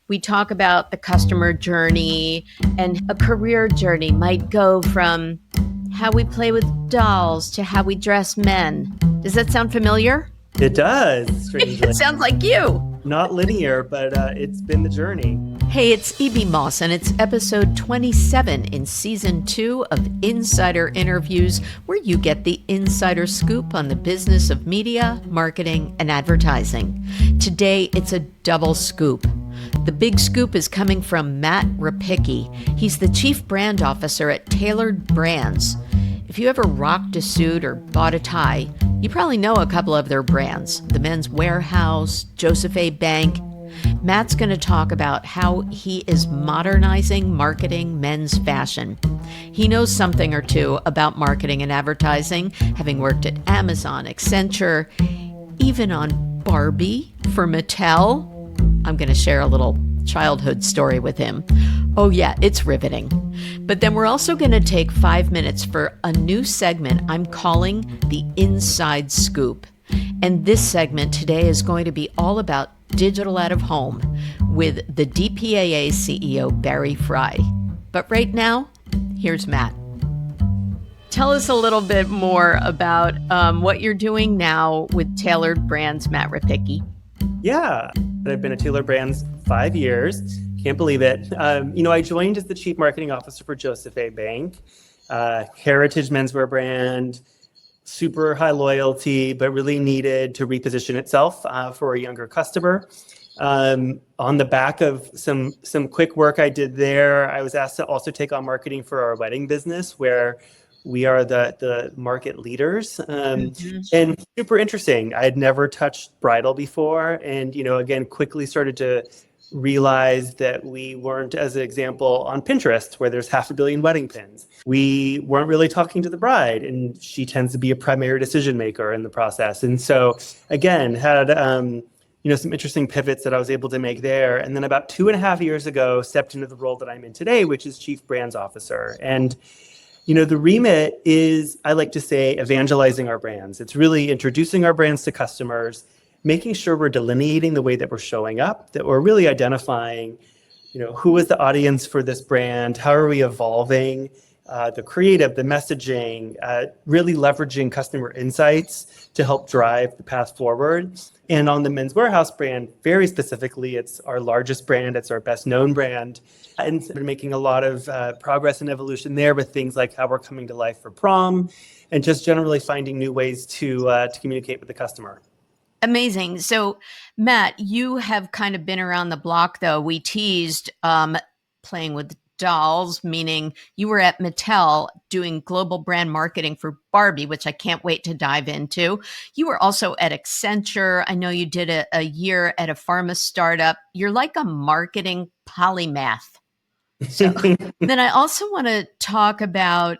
We talk about the customer journey, and a career journey might go from how we play with dolls to how we dress men. Does that sound familiar? It does, strangely. It sounds like you. Not linear, but it's been the journey. Hey, it's E.B. Moss, and it's episode 27 in season 2 of Insider Interviews, where you get the insider scoop on the business of media, marketing, and advertising. Today, it's a double scoop. The big scoop is coming from Matt Repicky. He's the chief brand officer at Tailored Brands. If you ever rocked a suit or bought a tie, you probably know a couple of their brands, the men's Wearhouse, Joseph A. Bank. Matt's going to talk about how he is modernizing marketing men's fashion. He knows something or two about marketing and advertising, having worked at Amazon, Accenture, even on Barbie for Mattel. I'm going to share a little childhood story with him. Oh yeah, it's riveting. But then we're also going to take 5 minutes for a new segment I'm calling the Inside Scoop. And this segment today is going to be all about digital out of home with the DPAA CEO, Barry Frey. But right now, here's Matt. Tell us a little bit more about what you're doing now with Tailored Brands, Matt Repicky. Yeah, I've been at Tailored Brands 5 years. Can't believe it. I joined as the chief marketing officer for Joseph A. Bank, heritage menswear brand, super high loyalty, but really needed to reposition itself for a younger customer. On the back of some quick work I did there, I was asked to also take on marketing for our wedding business, where we are the market leaders. And super interesting. I had never touched bridal before. And, again, quickly started to realize that we weren't, as an example, on Pinterest, where there's 500 million wedding pins. We weren't really talking to the bride, and she tends to be a primary decision maker in the process. And so, again, had some interesting pivots that I was able to make there. And then about 2.5 years ago, stepped into the role that I'm in today, which is Chief Brands Officer. And the remit is, I like to say, evangelizing our brands. It's really introducing our brands to customers, making sure we're delineating the way that we're showing up, that we're really identifying, who is the audience for this brand, how are we evolving, the creative, the messaging, really leveraging customer insights to help drive the path forward. And on the Men's Wearhouse brand, very specifically, it's our largest brand, it's our best known brand. And been making a lot of progress and evolution there with things like how we're coming to life for prom, and just generally finding new ways to communicate with the customer. Amazing. So, Matt, you have kind of been around the block, though. We teased playing with dolls, meaning you were at Mattel doing global brand marketing for Barbie, which I can't wait to dive into. You were also at Accenture. I know you did a year at a pharma startup. You're like a marketing polymath. So then I also want to talk about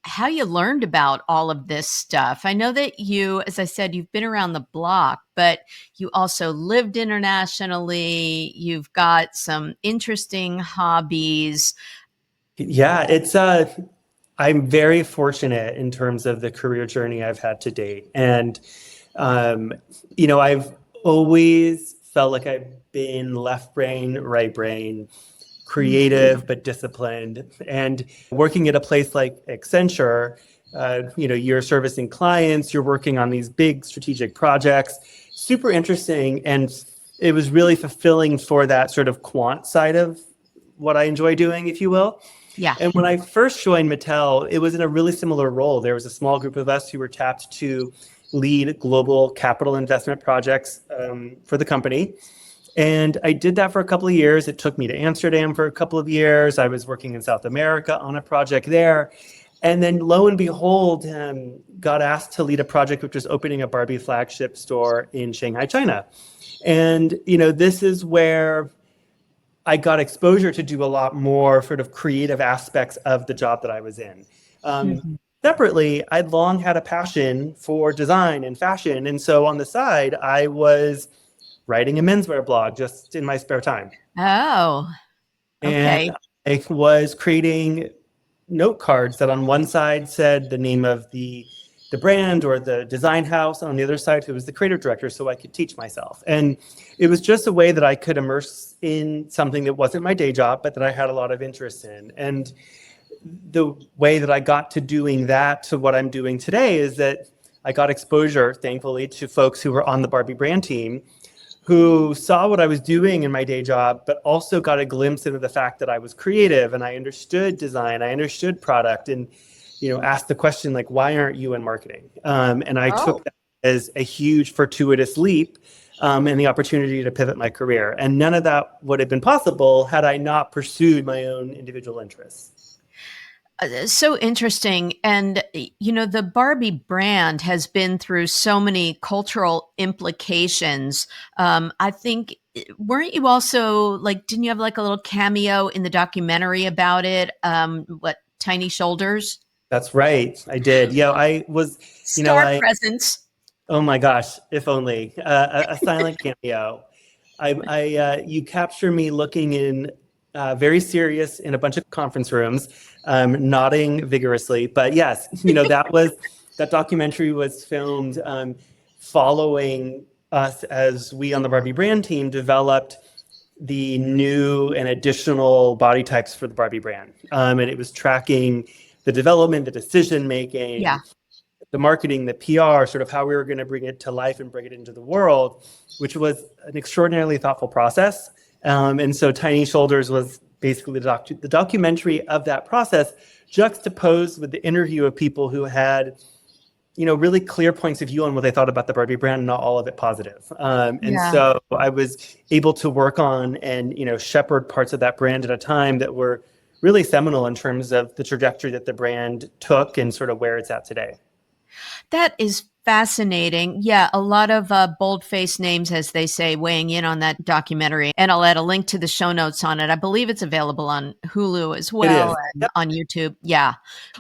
how you learned about all of this stuff. I know that you, as I said, you've been around the block, but you also lived internationally. You've got some interesting hobbies. Yeah, I'm very fortunate in terms of the career journey I've had to date. And, I've always felt like I've been left brain, right brain, creative, but disciplined. And working at a place like Accenture, you're servicing clients, you're working on these big strategic projects, super interesting. And it was really fulfilling for that sort of quant side of what I enjoy doing, if you will. Yeah. And when I first joined Mattel, it was in a really similar role. There was a small group of us who were tapped to lead global capital investment projects for the company. And I did that for a couple of years. It took me to Amsterdam for a couple of years. I was working in South America on a project there. And then lo and behold, got asked to lead a project which was opening a Barbie flagship store in Shanghai, China. And, this is where I got exposure to do a lot more sort of creative aspects of the job that I was in. Separately, I'd long had a passion for design and fashion. And so on the side, I was writing a menswear blog just in my spare time. Oh, okay. And I was creating note cards that on one side said the name of the the brand or the design house. On the other side, who was the creative director, so I could teach myself. And it was just a way that I could immerse in something that wasn't my day job, but that I had a lot of interest in. And the way that I got to doing that to what I'm doing today is that I got exposure, thankfully, to folks who were on the Barbie brand team who saw what I was doing in my day job, but also got a glimpse into the fact that I was creative and I understood design, I understood product, and asked the question, like, why aren't you in marketing? And I took that as a huge fortuitous leap and the opportunity to pivot my career. And none of that would have been possible had I not pursued my own individual interests. So interesting. And, the Barbie brand has been through so many cultural implications. I think, weren't you also didn't you have a little cameo in the documentary about it? Tiny Shoulders? That's right. I did. Yeah, I was, Star presence. Oh my gosh, if only a silent cameo. You capture me looking in very serious in a bunch of conference rooms, nodding vigorously. But yes, that documentary was filmed following us as we on the Barbie brand team developed the new and additional body types for the Barbie brand. And it was tracking the development, the decision making, the marketing, the PR, sort of how we were going to bring it to life and bring it into the world, which was an extraordinarily thoughtful process. And so Tiny Shoulders was basically the documentary of that process, juxtaposed with the interview of people who had, really clear points of view on what they thought about the Barbie brand, not all of it positive. So I was able to work on and, shepherd parts of that brand at a time that were really seminal in terms of the trajectory that the brand took and sort of where it's at today. That is fascinating. Yeah, a lot of bold-faced names, as they say, weighing in on that documentary. And I'll add a link to the show notes on it. I believe it's available on Hulu as well and on YouTube. Yeah.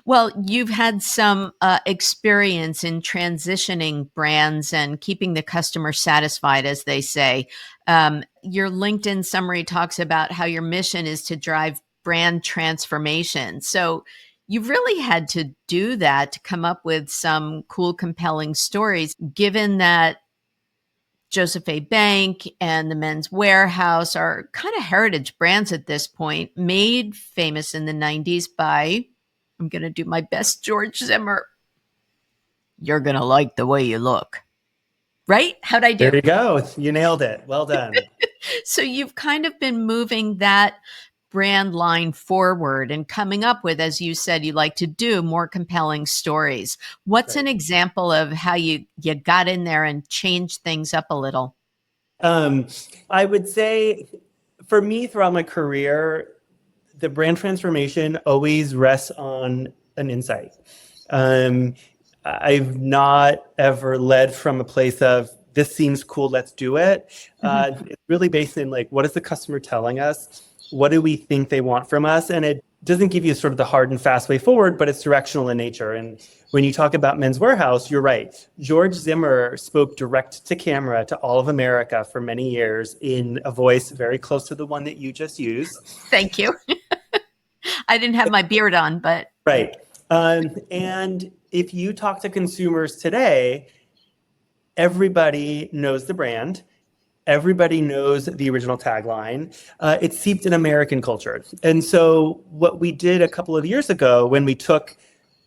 Well, you've had some experience in transitioning brands and keeping the customer satisfied, as they say. Your LinkedIn summary talks about how your mission is to drive brand transformation. So you've really had to do that to come up with some cool, compelling stories, given that Joseph A. Bank and the Men's Wearhouse are kind of heritage brands at this point, made famous in the 90s by, I'm going to do my best, George Zimmer. You're going to like the way you look. Right? How'd I do? There you go. You nailed it. Well done. So you've kind of been moving that brand line forward and coming up with, as you said, you like to do more compelling stories. What's an example of how you got in there and changed things up a little? I would say for me throughout my career, the brand transformation always rests on an insight. I've not ever led from a place of, this seems cool, let's do it. It's really based in what is the customer telling us? What do we think they want from us? And it doesn't give you sort of the hard and fast way forward, but it's directional in nature. And when you talk about Men's Wearhouse, you're right. George Zimmer spoke direct to camera to all of America for many years in a voice very close to the one that you just used. Thank you. I didn't have my beard on, but. Right. And if you talk to consumers today, everybody knows the brand. Everybody knows the original tagline. It's seeped in American culture. And so what we did a couple of years ago when we took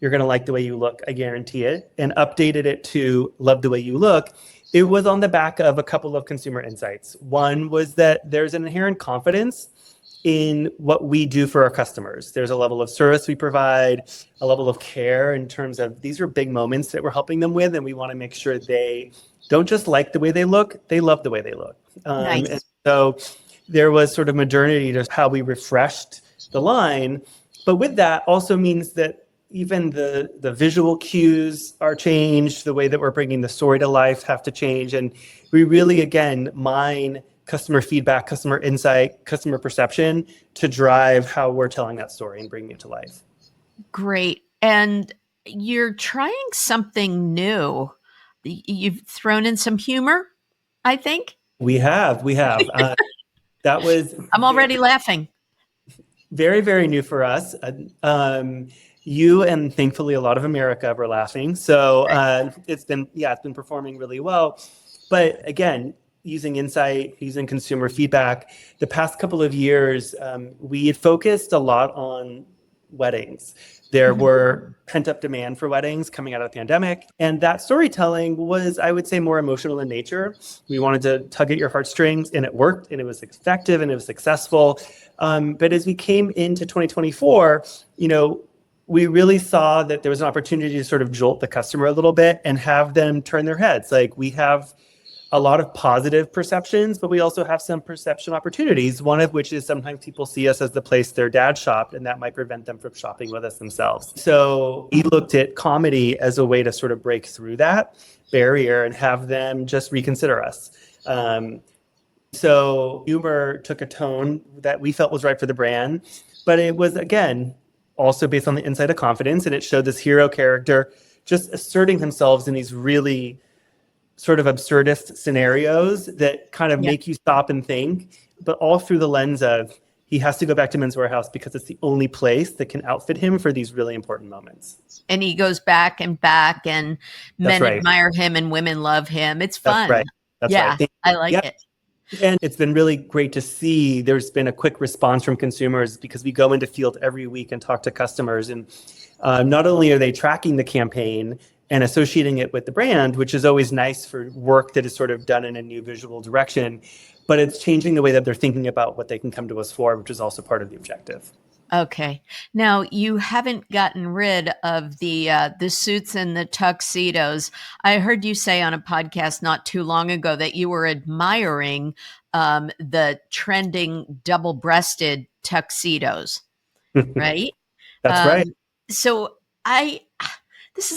You're Gonna Like the Way You Look, I guarantee it, and updated it to Love the Way You Look, it was on the back of a couple of consumer insights. One was that there's an inherent confidence in what we do for our customers. There's a level of service we provide, a level of care in terms of these are big moments that we're helping them with, and we want to make sure they don't just like the way they look, they love the way they look. Nice. And so there was sort of modernity to how we refreshed the line. But with that also means that even the visual cues are changed, the way that we're bringing the story to life have to change. And we really, again, mine customer feedback, customer insight, customer perception to drive how we're telling that story and bringing it to life. Great. And you're trying something new. You've thrown in some humor, I think. We have. That was. I'm already laughing. Very, very new for us. You and thankfully a lot of America were laughing. So it's been performing really well. But again, using insight, using consumer feedback, the past couple of years, we had focused a lot on weddings. There were pent up demand for weddings coming out of the pandemic. And that storytelling was, I would say, more emotional in nature. We wanted to tug at your heartstrings, and it worked, and it was effective, and it was successful. But as we came into 2024, we really saw that there was an opportunity to sort of jolt the customer a little bit and have them turn their heads. Like, we have a lot of positive perceptions, but we also have some perception opportunities, one of which is sometimes people see us as the place their dad shopped, and that might prevent them from shopping with us themselves. So we looked at comedy as a way to sort of break through that barrier and have them just reconsider us. So humor took a tone that we felt was right for the brand, but it was, again, also based on the insight of confidence, and it showed this hero character just asserting themselves in these really sort of absurdist scenarios that kind of make you stop and think, but all through the lens of he has to go back to Men's Wearhouse because it's the only place that can outfit him for these really important moments. And he goes back, and men admire him and women love him. It's fun. That's right. I like it. And it's been really great to see there's been a quick response from consumers because we go into field every week and talk to customers. And not only are they tracking the campaign and associating it with the brand, which is always nice for work that is sort of done in a new visual direction, but it's changing the way that they're thinking about what they can come to us for, which is also part of the objective. Okay. Now, you haven't gotten rid of the suits and the tuxedos. I heard you say on a podcast not too long ago that you were admiring the trending double-breasted tuxedos, right? That's right. So this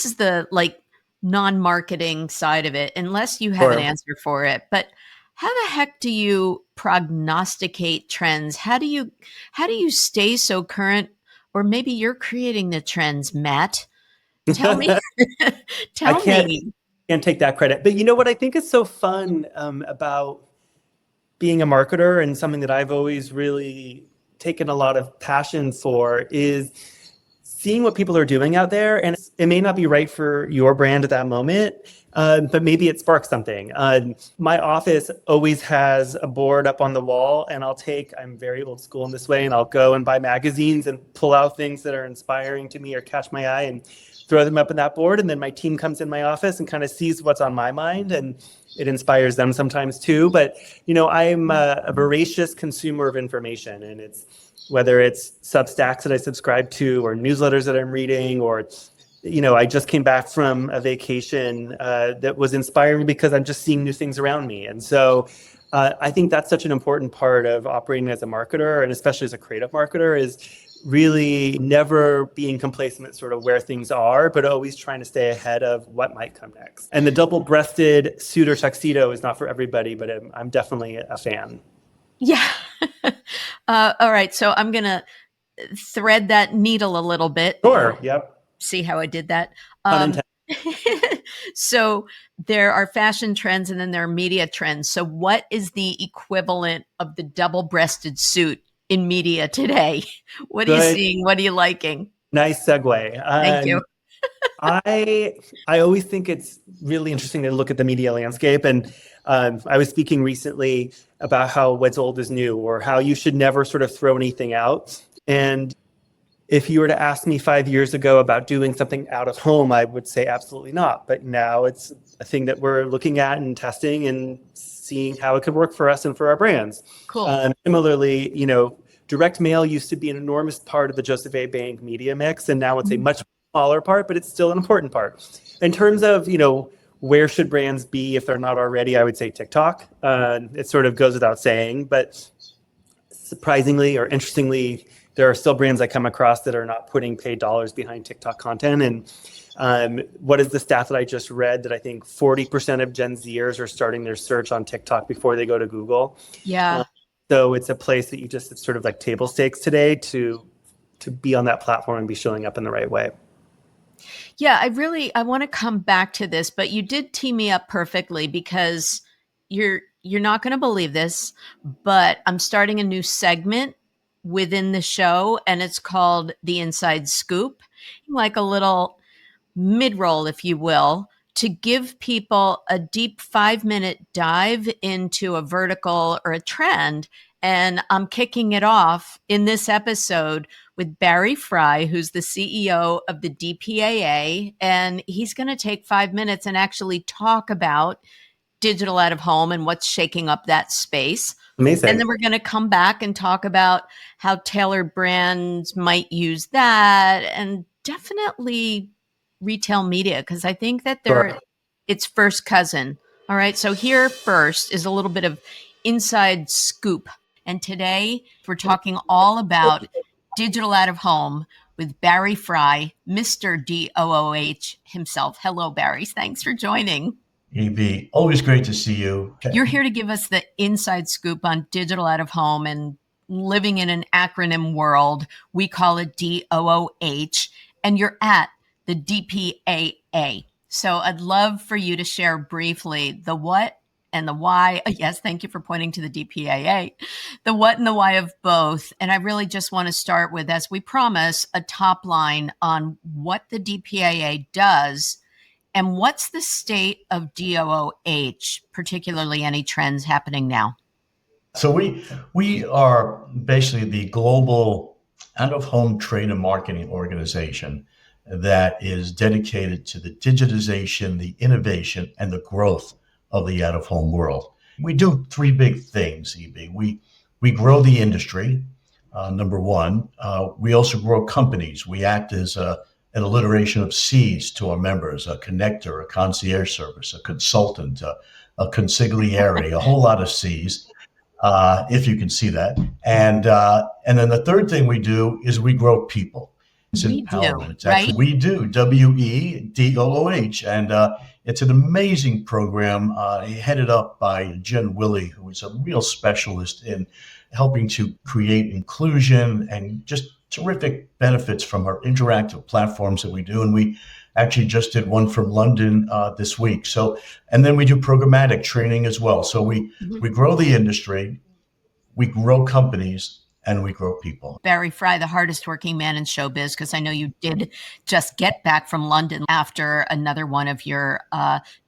is the like non-marketing side of it, unless you have an answer for it. But how the heck do you prognosticate trends? How do you stay so current? Or maybe you're creating the trends, Matt. Tell me. I can't take that credit. But you know what I think is so fun about being a marketer, and something that I've always really taken a lot of passion for, is seeing what people are doing out there. And it may not be right for your brand at that moment, but maybe it sparks something. My office always has a board up on the wall, and I'm very old school in this way, and I'll go and buy magazines and pull out things that are inspiring to me or catch my eye and throw them up on that board. And then my team comes in my office and kind of sees what's on my mind, and it inspires them sometimes too. But, I'm a voracious consumer of information, and whether it's Substacks that I subscribe to, or newsletters that I'm reading, or I just came back from a vacation that was inspiring because I'm just seeing new things around me. And so I think that's such an important part of operating as a marketer, and especially as a creative marketer, is really never being complacent at sort of where things are, but always trying to stay ahead of what might come next. And the double-breasted suit or tuxedo is not for everybody, but I'm definitely a fan. Yeah. All right. So I'm going to thread that needle a little bit. Sure. Yep. See how I did that? So there are fashion trends, and then there are media trends. So what is the equivalent of the double-breasted suit in media today? What are you seeing? What are you liking? Nice segue. Thank you. I always think it's really interesting to look at the media landscape. And I was speaking recently about how what's old is new, or how you should never sort of throw anything out. And if you were to ask me 5 years ago about doing something out of home, I would say absolutely not. But now it's a thing that we're looking at and testing and seeing how it could work for us and for our brands. Cool. Similarly, direct mail used to be an enormous part of the Joseph A. Bank media mix, and now it's a much smaller part, but it's still an important part. In terms of, where should brands be if they're not already, I would say TikTok. It sort of goes without saying, but surprisingly or interestingly, there are still brands I come across that are not putting paid dollars behind TikTok content. And what is the stat that I just read, that I think 40% of Gen Zers are starting their search on TikTok before they go to Google. Yeah. So it's a place that it's sort of like table stakes today to be on that platform and be showing up in the right way. Yeah, I want to come back to this, but you did tee me up perfectly, because you're not going to believe this, but I'm starting a new segment within the show, and it's called The Inside Scoop, like a little mid-roll, if you will, to give people a deep 5-minute dive into a vertical or a trend. And I'm kicking it off in this episode with Barry Frey, who's the CEO of the DPAA. And he's going to take 5 minutes and actually talk about digital out of home and what's shaking up that space. Amazing. And then we're going to come back and talk about how tailored brands might use that, and definitely retail media, because I think that Sure. it's first cousin. All right. So here first is a little bit of inside scoop. And today we're talking all about digital out of home with Barry Frey, Mr. DOOH himself. Hello, Barry. Thanks for joining. EB, always great to see you. You're here to give us the inside scoop on digital out of home and living in an acronym world. We call it DOOH, and you're at the DPAA. So I'd love for you to share briefly the what and the why. Yes, thank you for pointing to the DPAA, the what and the why of both. And I really just want to start with, as we promise, a top line on what the DPAA does. And what's the state of DOOH, particularly any trends happening now? So we are basically the global out-of-home trade and marketing organization that is dedicated to the digitization, the innovation, and the growth of the out-of-home world. We do three big things, EB. We grow the industry, number one. We also grow companies. We act as an alliteration of C's to our members: a connector, a concierge service, a consultant, a consigliere, a whole lot of C's, if you can see that. And then the third thing we do is we grow people. It's empowerment. It's actually, we do, WEDOOH. And it's an amazing program headed up by Jen Willie, who is a real specialist in helping to create inclusion and just terrific benefits from our interactive platforms that we do. And we actually just did one from London this week. So, and then we do programmatic training as well. So we grow the industry, we grow companies, and we grow people. Barry Frey, the hardest working man in showbiz, because I know you did just get back from London after another one of your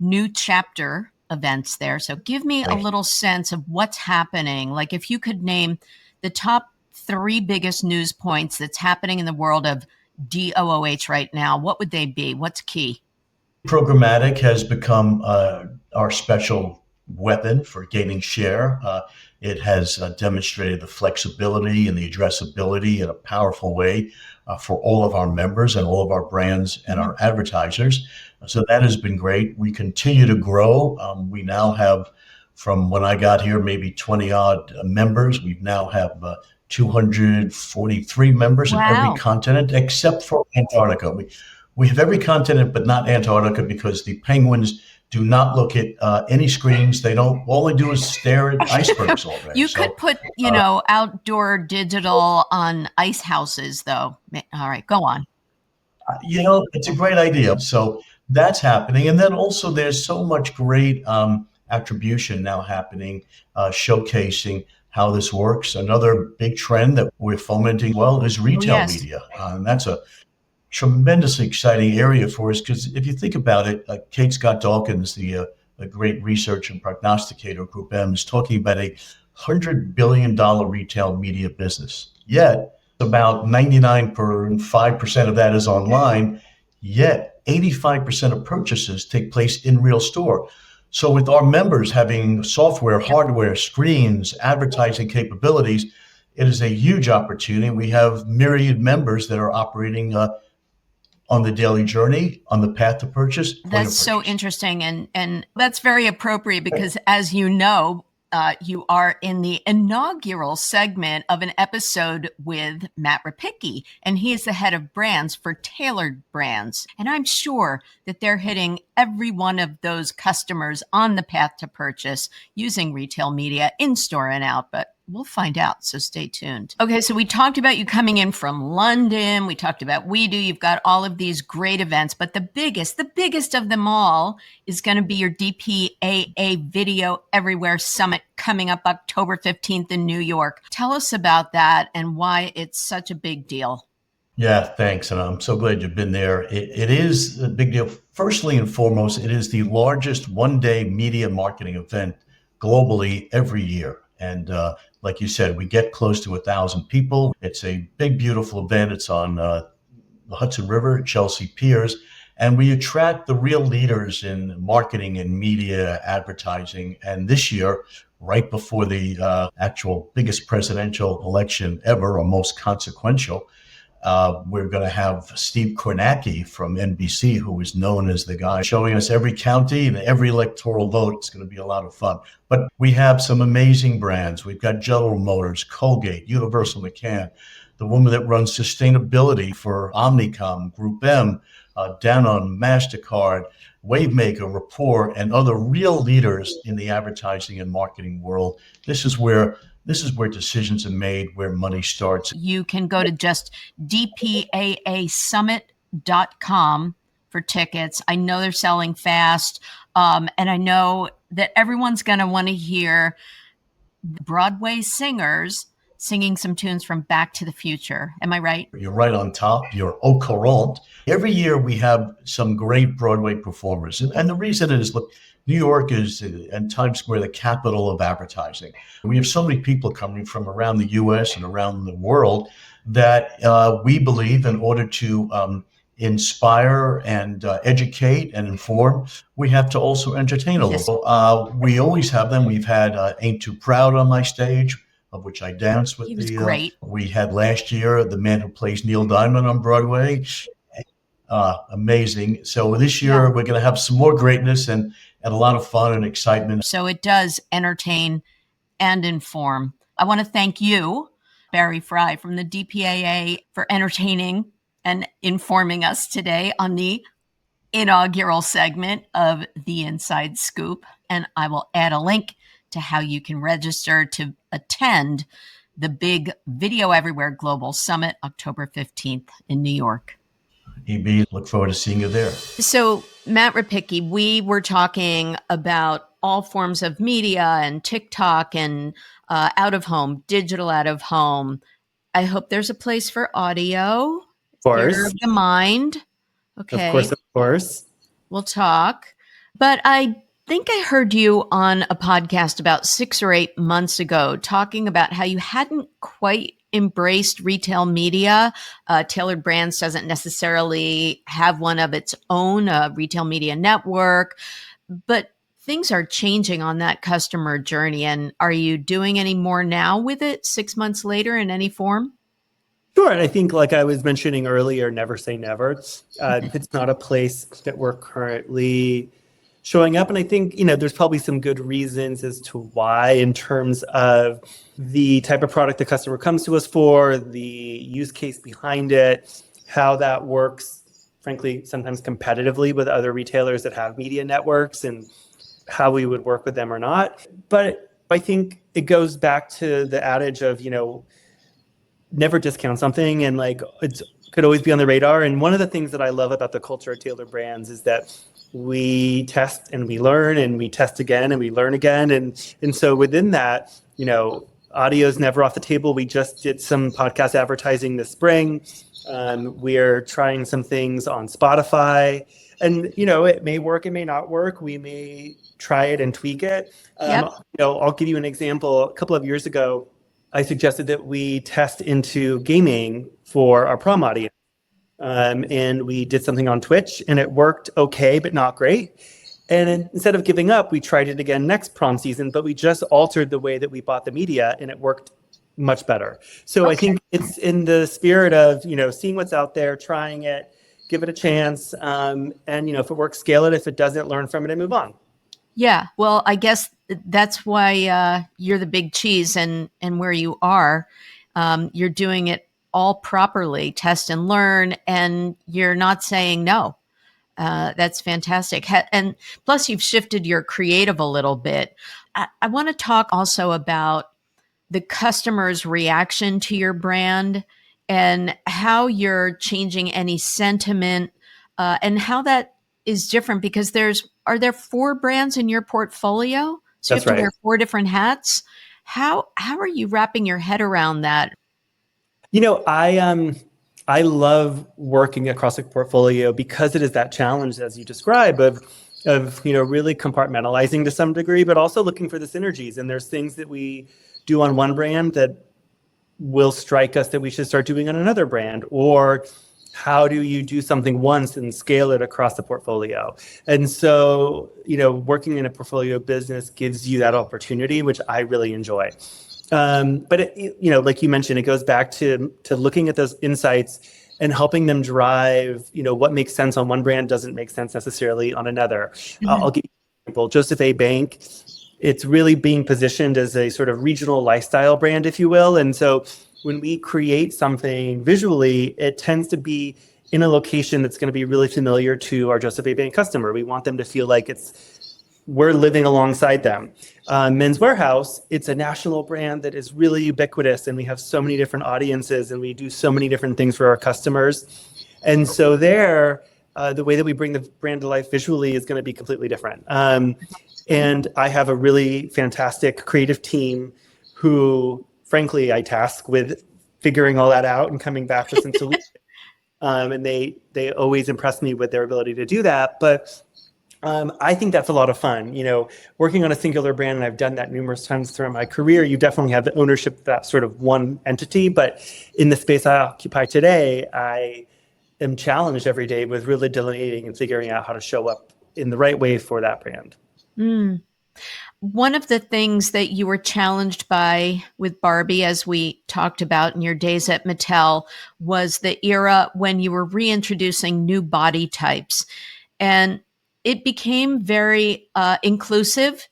new chapter events there. So give me a little sense of what's happening. Like, if you could name the top 3 biggest news points that's happening in the world of DOOH right now, what would they be? What's key? Programmatic has become our special weapon for gaining share. It has demonstrated the flexibility and the addressability in a powerful way for all of our members and all of our brands and our advertisers. So that has been great. We continue to grow. We now have, from when I got here, maybe 20 odd members. We now have 243 members in every continent except for Antarctica. We have every continent but not Antarctica, because the penguins do not look at any screens. They don't. All they do is stare at icebergs all day. You could put, outdoor digital on ice houses, though. All right, go on. It's a great idea. So that's happening. And then also there's so much great attribution now happening, showcasing how this works. Another big trend that we're fomenting is retail media. And that's a tremendously exciting area for us, because if you think about it, Kate Scott Dawkins, the great research and prognosticator of Group M, is talking about a $100 billion retail media business. Yet about 99.5% of that is online, yet 85% of purchases take place in real store. So with our members having software, hardware, screens, advertising capabilities, it is a huge opportunity. We have myriad members that are operating on the daily journey, on the path to purchase. That's so interesting. And that's very appropriate, because as you know, you are in the inaugural segment of an episode with Matt Repicky, and he is the head of brands for Tailored Brands. And I'm sure that they're hitting every one of those customers on the path to purchase using retail media in store and out. But We'll find out, so stay tuned. Okay, so we talked about you coming in from London. We talked about WeDo. You've got all of these great events, but the biggest of them all is going to be your DPAA Video Everywhere Summit coming up October 15th in New York. Tell us about that and why it's such a big deal. Yeah, thanks. And I'm so glad you've been there. It is a big deal. Firstly and foremost, it is the largest one-day media marketing event globally every year. And like you said, we get close to 1,000 people. It's a big, beautiful event. It's on the Hudson River at Chelsea Piers. And we attract the real leaders in marketing and media advertising. And this year, right before the actual biggest presidential election ever, or most consequential, we're going to have Steve Kornacki from NBC, who is known as the guy showing us every county and every electoral vote. It's going to be a lot of fun. But we have some amazing brands. We've got General Motors, Colgate, Universal McCann, the woman that runs sustainability for Omnicom, Group M, Danone, MasterCard, Wavemaker, Rapport, and other real leaders in the advertising and marketing world. This is where decisions are made, where money starts. You can go to just dpaasummit.com for tickets. I know they're selling fast. And I know that everyone's going to want to hear Broadway singers singing some tunes from Back to the Future. Am I right? You're right on top. You're au courant. Every year we have some great Broadway performers. And the reason is, look, New York is, and Times Square, the capital of advertising. We have so many people coming from around the U.S. and around the world that we believe in order to inspire and educate and inform, we have to also entertain a little. We always have them. We've had Ain't Too Proud on my stage, of which I danced with. He was great. We had last year the man who plays Neil Diamond on Broadway. Amazing. So this year we're going to have some more greatness and a lot of fun and excitement. So it does entertain and inform. I want to thank you, Barry Frey from the DPAA, for entertaining and informing us today on the inaugural segment of The Inside Scoop. And I will add a link to how you can register to attend the big Video Everywhere Global Summit, October 15th in New York. EB, look forward to seeing you there. So, Matt Repicky, we were talking about all forms of media and TikTok and out of home, digital out of home. I hope there's a place for audio. Of course. Theater of the mind. Okay. Of course. We'll talk. But I think I heard you on a podcast about 6 or 8 months ago talking about how you hadn't quite embraced retail media. Tailored Brands doesn't necessarily have one of its own, retail media network, but things are changing on that customer journey. And are you doing any more now with it 6 months later in any form? Sure. And I think, like I was mentioning earlier, never say never. It's not a place that we're currently showing up. And I think, there's probably some good reasons as to why, in terms of the type of product the customer comes to us for, the use case behind it, how that works, frankly, sometimes competitively with other retailers that have media networks, and how we would work with them or not. But I think it goes back to the adage of, never discount something, and it could always be on the radar. And one of the things that I love about the culture of Tailored Brands is that we test and we learn, and we test again and we learn again. And so within that, audio is never off the table. We just did some podcast advertising this spring. We're trying some things on Spotify, and, it may work, it may not work. We may try it and tweak it. I'll give you an example. A couple of years ago, I suggested that we test into gaming for our prom audience. And we did something on Twitch, and it worked okay, but not great. And instead of giving up, we tried it again next prom season, but we just altered the way that we bought the media, and it worked much better. So okay. I think it's in the spirit of, seeing what's out there, trying it, give it a chance. And, if it works, scale it. If it doesn't, learn from it and move on. Yeah. Well, I guess that's why you're the big cheese, and where you are, you're doing it all properly, test and learn, and you're not saying no. That's fantastic. And plus, you've shifted your creative a little bit. I want to talk also about the customer's reaction to your brand and how you're changing any sentiment and how that is different because are there 4 brands in your portfolio? So you have That's to right. wear 4 different hats. How are you wrapping your head around that? I love working across a portfolio because it is that challenge, as you describe, of really compartmentalizing to some degree, but also looking for the synergies. And there's things that we do on one brand that will strike us that we should start doing on another brand, or how do you do something once and scale it across the portfolio? And so, working in a portfolio business gives you that opportunity, which I really enjoy. But like you mentioned, it goes back to looking at those insights and helping them drive, what makes sense on one brand doesn't make sense necessarily on another. I'll give you an example. Joseph A. Bank, it's really being positioned as a sort of regional lifestyle brand, if you will. And so when we create something visually, it tends to be in a location that's going to be really familiar to our Joseph A. Bank customer. We want them to feel like we're living alongside them. Men's Wearhouse, it's a national brand that is really ubiquitous, and we have so many different audiences, and we do so many different things for our customers. And so the way that we bring the brand to life visually is going to be completely different. And I have a really fantastic creative team who, frankly, I task with figuring all that out and coming back with some solutions. And they always impress me with their ability to do that. But I think that's a lot of fun. Working on a singular brand, and I've done that numerous times throughout my career, you definitely have the ownership of that sort of one entity. But in the space I occupy today, I am challenged every day with really delineating and figuring out how to show up in the right way for that brand. One of the things that you were challenged by with Barbie, as we talked about in your days at Mattel, was the era when you were reintroducing new body types. And it became very inclusive.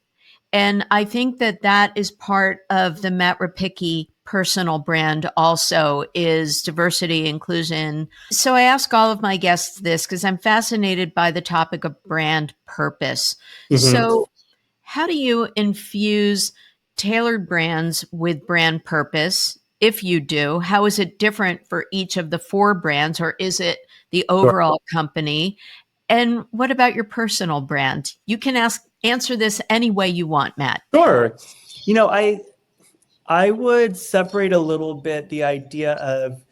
And I think that is part of the Matt Repicky personal brand also is diversity, inclusion. So I ask all of my guests this because I'm fascinated by the topic of brand purpose. So how do you infuse tailored brands with brand purpose? If you do, how is it different for each of the 4 brands, or is it the overall company? And what about your personal brand? You can answer this any way you want, Matt. Sure. I would separate a little bit the idea of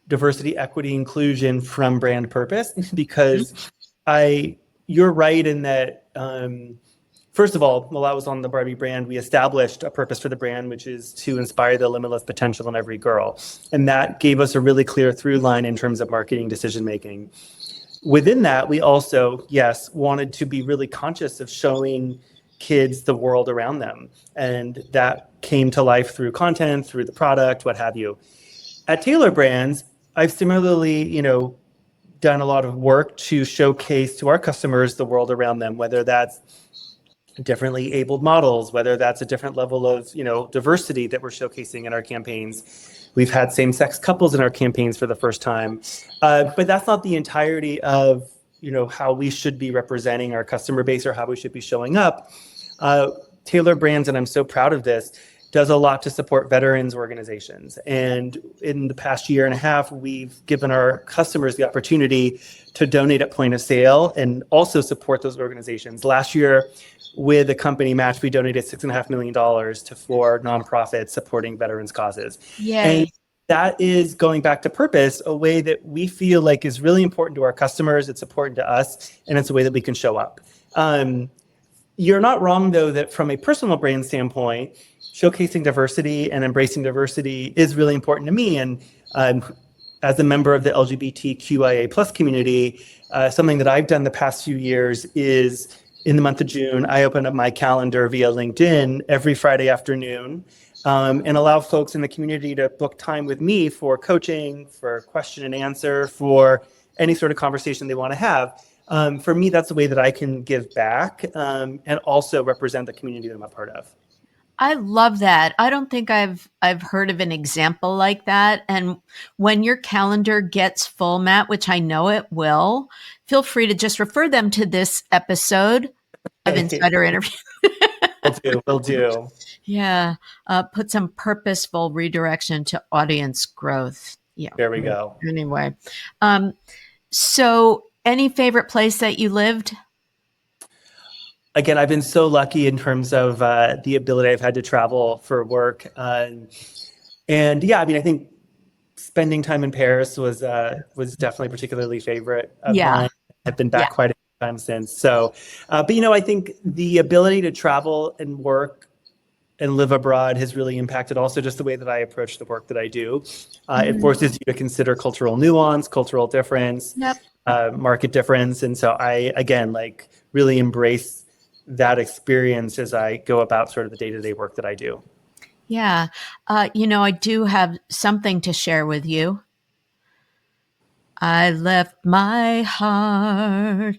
diversity, equity, inclusion from brand purpose, because you're right in that, first of all, while I was on the Barbie brand, we established a purpose for the brand, which is to inspire the limitless potential in every girl. And that gave us a really clear through line in terms of marketing decision-making. Within that, we also, yes, wanted to be really conscious of showing kids the world around them. And that came to life through content, through the product, what have you. At Taylor Brands, I've similarly, done a lot of work to showcase to our customers the world around them, whether that's differently abled models, whether that's a different level of, diversity that we're showcasing in our campaigns. We've had same-sex couples in our campaigns for the first time. But that's not the entirety of, how we should be representing our customer base or how we should be showing up. Taylor Brands, and I'm so proud of this, does a lot to support veterans organizations. And in the past year and a half, we've given our customers the opportunity to donate at point of sale and also support those organizations. Last year, with a company match, we donated $6.5 million to 4 nonprofits supporting veterans causes. Yay. And that is going back to purpose, a way that we feel like is really important to our customers. It's important to us, and it's a way that we can show up. You're not wrong, though, that from a personal brand standpoint, showcasing diversity and embracing diversity is really important to me. And as a member of the LGBTQIA plus community, something that I've done the past few years is in the month of June, I open up my calendar via LinkedIn every Friday afternoon and allow folks in the community to book time with me for coaching, for question and answer, for any sort of conversation they want to have. For me, that's the way that I can give back and also represent the community that I'm a part of. I love that. I don't think I've heard of an example like that. And when your calendar gets full, Matt, which I know it will, feel free to just refer them to this episode of Insider Interview. Will do. Yeah. Put some purposeful redirection to audience growth. Yeah. There we go. Anyway. So any favorite place that you lived? Again, I've been so lucky in terms of the ability I've had to travel for work. And yeah, I mean, I think spending time in Paris was definitely a particularly favorite of Yeah. mine. I've been back Yeah. quite a few times since. So, but I think the ability to travel and work and live abroad has really impacted also just the way that I approach the work that I do. It forces you to consider cultural nuance, cultural difference, Yep. market difference. And so I, again, like really embrace that experience as I go about sort of the day-to-day work that I do. Yeah. I do have something to share with you. I left my heart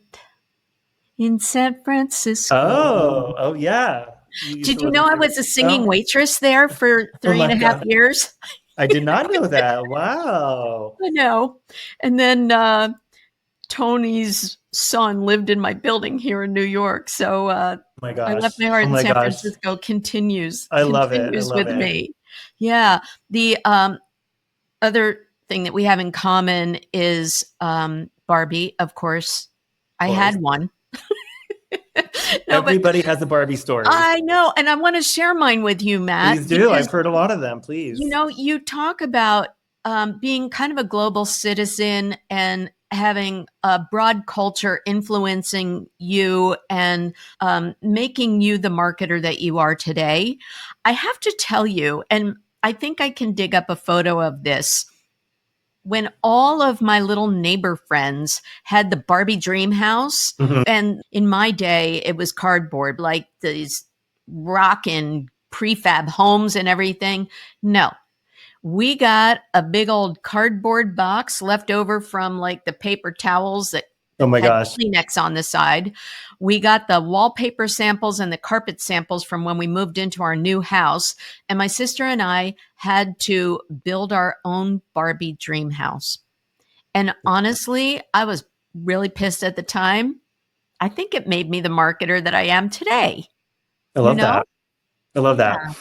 in San Francisco. Oh, yeah. You used Did to you live know in I San was a singing Francisco? waitress there for Oh three my and a half God. years? I did not know that. Wow. I know. And then Tony's son lived in my building here in New York. So Oh my I left gosh. my heart Oh in my San gosh. Francisco continues I love it. I continues love with it. me. Yeah. The other thing that we have in common is Barbie, of course. I Of course. had one. No, but Everybody has a Barbie story. I know. And I want to share mine with you, Matt, Please do. because I've heard a lot of them. Please. you talk about being kind of a global citizen and having a broad culture influencing you and making you the marketer that you are today. I have to tell you, and I think I can dig up a photo of this. When all of my little neighbor friends had the Barbie dream house, Mhm. and in my day, it was cardboard, like these rockin' prefab homes and everything. No, we got a big old cardboard box left over from like the paper towels that Oh my had gosh. Kleenex on the side. We got the wallpaper samples and the carpet samples from when we moved into our new house. And my sister and I had to build our own Barbie dream house. And honestly, I was really pissed at the time. I think it made me the marketer that I am today. I You love know? that. I love Yeah. that.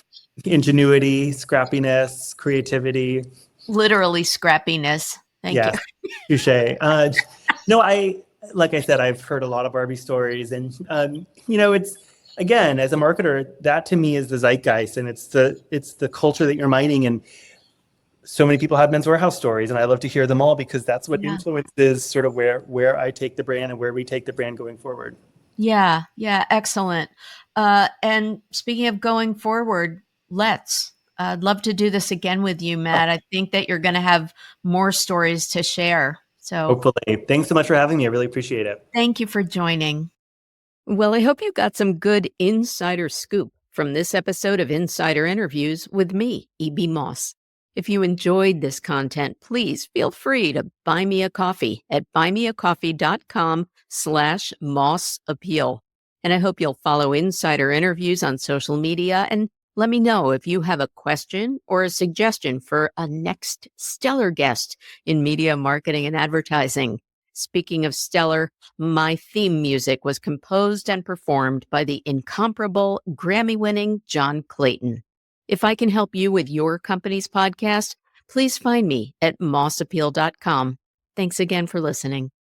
Ingenuity, scrappiness, creativity. Literally scrappiness. Thank you. Yes. Touche. Like I said, I've heard a lot of Barbie stories, and it's again, as a marketer, that to me is the zeitgeist, and it's the culture that you're mining. And so many people have men's Wearhouse stories, and I love to hear them all because that's what Yeah. influences sort of where I take the brand and where we take the brand going forward. Yeah, yeah, excellent. And speaking of going forward, I'd love to do this again with you, Matt. I think that you're going to have more stories to share. So Hopefully. Thanks so much for having me. I really appreciate it. thank you for joining. Well, I hope you got some good insider scoop from this episode of Insider Interviews with me, E.B. Moss. If you enjoyed this content, please feel free to buy me a coffee at buymeacoffee.com/Moss Appeal. And I hope you'll follow Insider Interviews on social media and let me know if you have a question or a suggestion for a next stellar guest in media, marketing, and advertising. Speaking of stellar, my theme music was composed and performed by the incomparable Grammy-winning John Clayton. If I can help you with your company's podcast, please find me at mossappeal.com. Thanks again for listening.